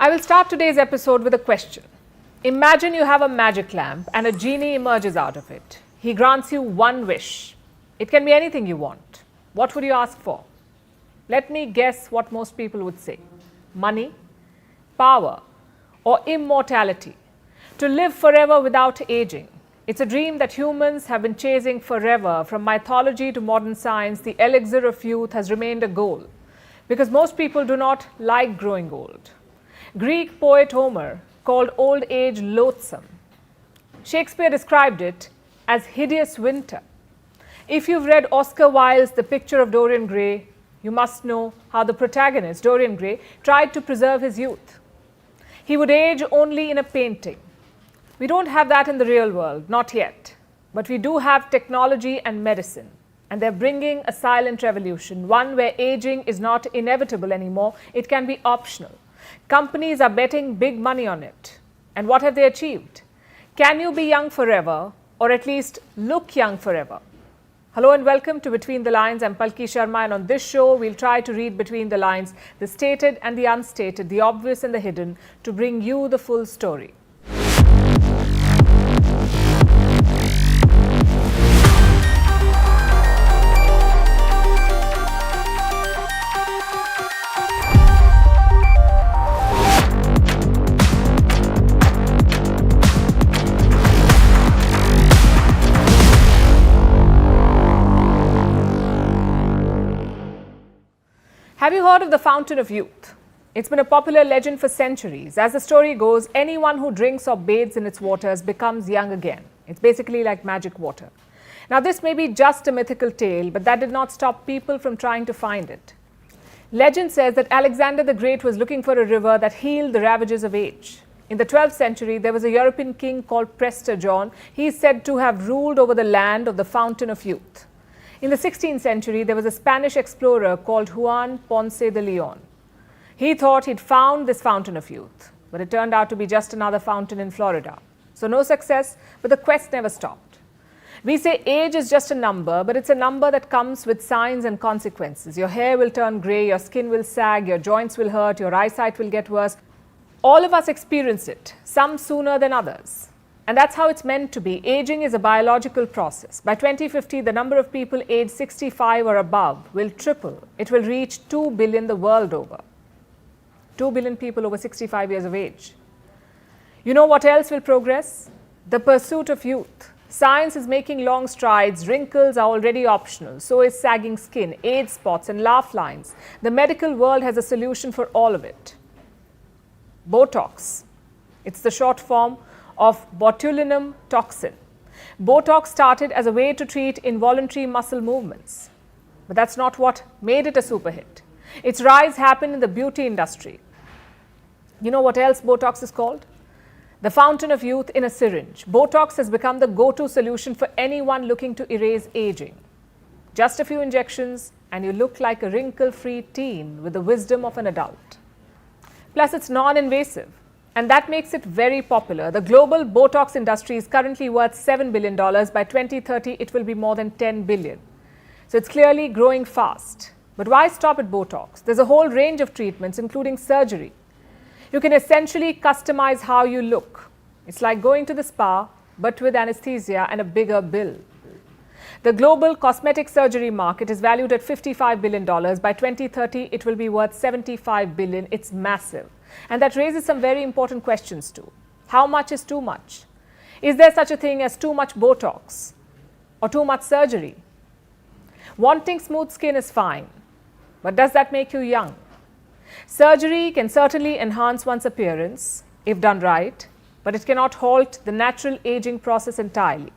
I will start today's episode with a question. Imagine you have a magic lamp and a genie emerges out of it. He grants you one wish. It can be anything you want. What would you ask for? Let me guess what most people would say. Money, power, or immortality. To live forever without aging. It's a dream that humans have been chasing forever. From mythology to modern science, the elixir of youth has remained a goal. Because most people do not like growing old. Greek poet Homer called old age loathsome. Shakespeare described it as hideous winter. If you've read Oscar Wilde's The Picture of Dorian Gray, you must know how the protagonist, Dorian Gray, tried to preserve his youth. He would age only in a painting. We don't have that in the real world, not yet. But we do have technology and medicine. And they're bringing a silent revolution, one where aging is not inevitable anymore, it can be optional. Companies are betting big money on it. And what have they achieved? Can you be young forever, or at least look young forever? Hello and welcome to Between the Lines. I'm Palki Sharma, and on this show, we'll try to read between the lines, the stated and the unstated, the obvious and the hidden, to bring you the full story. Have you heard of the Fountain of Youth? It's been a popular legend for centuries. As the story goes, anyone who drinks or bathes in its waters becomes young again. It's basically like magic water. Now, this may be just a mythical tale, but that did not stop people from trying to find it. Legend says that Alexander the Great was looking for a river that healed the ravages of age. In the 12th century, there was a European king called Prester John. He is said to have ruled over the land of the Fountain of Youth. In the 16th century, there was a Spanish explorer called Juan Ponce de Leon. He thought he'd found this fountain of youth, but it turned out to be just another fountain in Florida. So no success, but the quest never stopped. We say age is just a number, but it's a number that comes with signs and consequences. Your hair will turn grey, your skin will sag, your joints will hurt, your eyesight will get worse. All of us experience it, some sooner than others. And that's how it's meant to be. Aging is a biological process. By 2050, the number of people aged 65 or above will triple. It will reach 2 billion the world over. 2 billion people over 65 years of age. You know what else will progress? The pursuit of youth. Science is making long strides. Wrinkles are already optional. So is sagging skin, age spots, and laugh lines. The medical world has a solution for all of it. Botox. It's the short form of botulinum toxin. Botox started as a way to treat involuntary muscle movements. But that's not what made it a super hit. Its rise happened in the beauty industry. You know what else Botox is called? The fountain of youth in a syringe. Botox has become the go-to solution for anyone looking to erase aging. Just a few injections and you look like a wrinkle-free teen with the wisdom of an adult. Plus, it's non-invasive. And that makes it very popular. The global Botox industry is currently worth $7 billion. By 2030, it will be more than $10 billion. So it's clearly growing fast. But why stop at Botox? There's a whole range of treatments, including surgery. You can essentially customize how you look. It's like going to the spa, but with anesthesia and a bigger bill. The global cosmetic surgery market is valued at $55 billion. By 2030, it will be worth $75 billion. It's massive. And that raises some very important questions too. How much is too much? Is there such a thing as too much Botox or too much surgery? Wanting smooth skin is fine, but does that make you young? Surgery can certainly enhance one's appearance if done right, but it cannot halt the natural aging process entirely.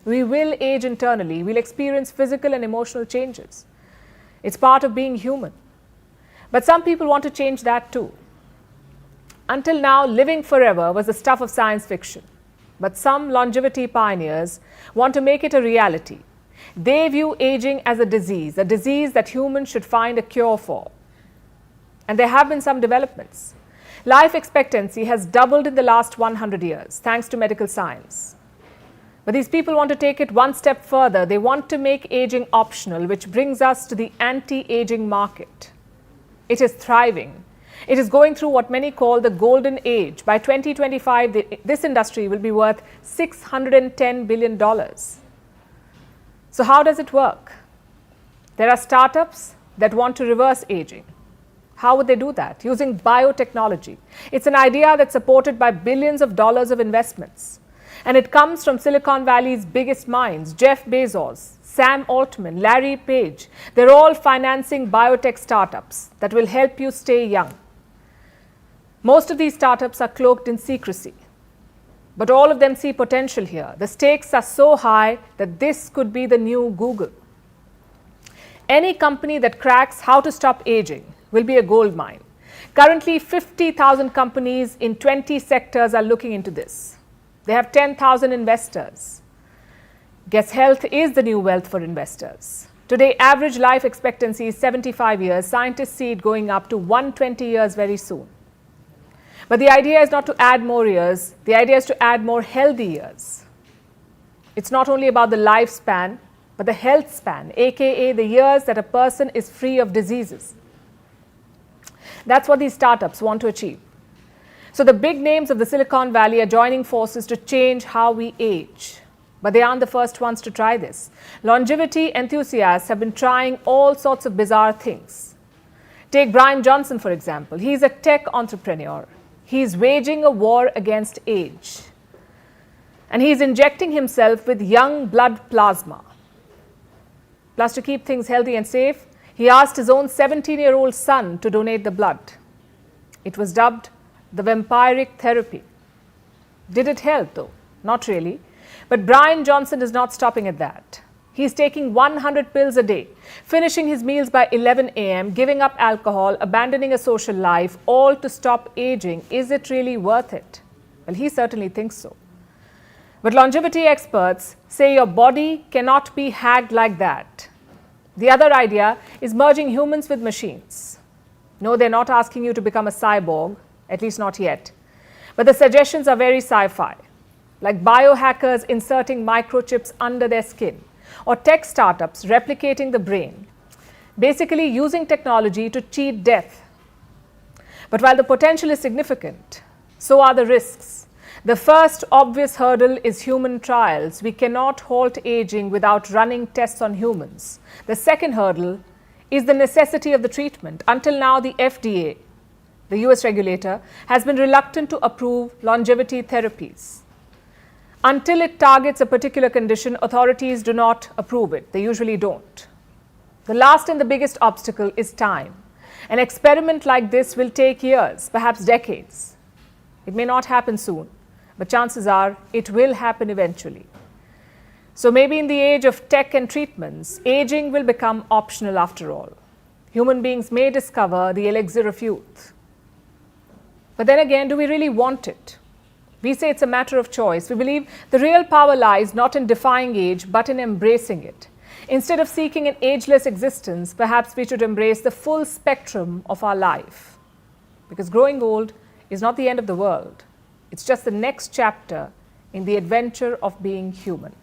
We will age internally. We'll experience physical and emotional changes. It's part of being human. But some people want to change that too. Until now, living forever was the stuff of science fiction. But some longevity pioneers want to make it a reality. They view aging as a disease that humans should find a cure for. And there have been some developments. Life expectancy has doubled in the last 100 years, thanks to medical science. But these people want to take it one step further. They want to make aging optional, which brings us to the anti-aging market. It is thriving. It is going through what many call the golden age. By 2025, this industry will be worth $610 billion. So how does it work? There are startups that want to reverse aging. How would they do that? Using biotechnology. It's an idea that's supported by billions of dollars of investments. And it comes from Silicon Valley's biggest minds, Jeff Bezos, Sam Altman, Larry Page. They're all financing biotech startups that will help you stay young. Most of these startups are cloaked in secrecy, but all of them see potential here. The stakes are so high that this could be the new Google. Any company that cracks how to stop aging will be a gold mine. Currently, 50,000 companies in 20 sectors are looking into this. They have 10,000 investors. Guess health is the new wealth for investors. Today, average life expectancy is 75 years. Scientists see it going up to 120 years very soon. But the idea is not to add more years. The idea is to add more healthy years. It's not only about the lifespan, but the health span, aka the years that a person is free of diseases. That's what these startups want to achieve. So the big names of the Silicon Valley are joining forces to change how we age. But they aren't the first ones to try this. Longevity enthusiasts have been trying all sorts of bizarre things. Take Brian Johnson, for example. He's a tech entrepreneur. He's waging a war against age. And he's injecting himself with young blood plasma. Plus, to keep things healthy and safe, he asked his own 17-year-old son to donate the blood. It was dubbed the vampiric therapy. Did it help, though? Not really. But Brian Johnson is not stopping at that. He's taking 100 pills a day, finishing his meals by 11 a.m., giving up alcohol, abandoning a social life, all to stop aging. Is it really worth it? Well, he certainly thinks so. But longevity experts say your body cannot be hacked like that. The other idea is merging humans with machines. No, they're not asking you to become a cyborg, at least not yet. But the suggestions are very sci-fi, like biohackers inserting microchips under their skin, or tech startups replicating the brain, basically using technology to cheat death. But while the potential is significant, so are the risks. The first obvious hurdle is human trials. We cannot halt aging without running tests on humans. The second hurdle is the necessity of the treatment. Until now, the FDA, the US regulator, has been reluctant to approve longevity therapies. Until it targets a particular condition, authorities do not approve it. They usually don't. The last and the biggest obstacle is time. An experiment like this will take years, perhaps decades. It may not happen soon, but chances are it will happen eventually. So maybe in the age of tech and treatments, aging will become optional after all. Human beings may discover the elixir of youth. But then again, do we really want it? We say it's a matter of choice. We believe the real power lies not in defying age, but in embracing it. Instead of seeking an ageless existence, perhaps we should embrace the full spectrum of our life. Because growing old is not the end of the world. It's just the next chapter in the adventure of being human.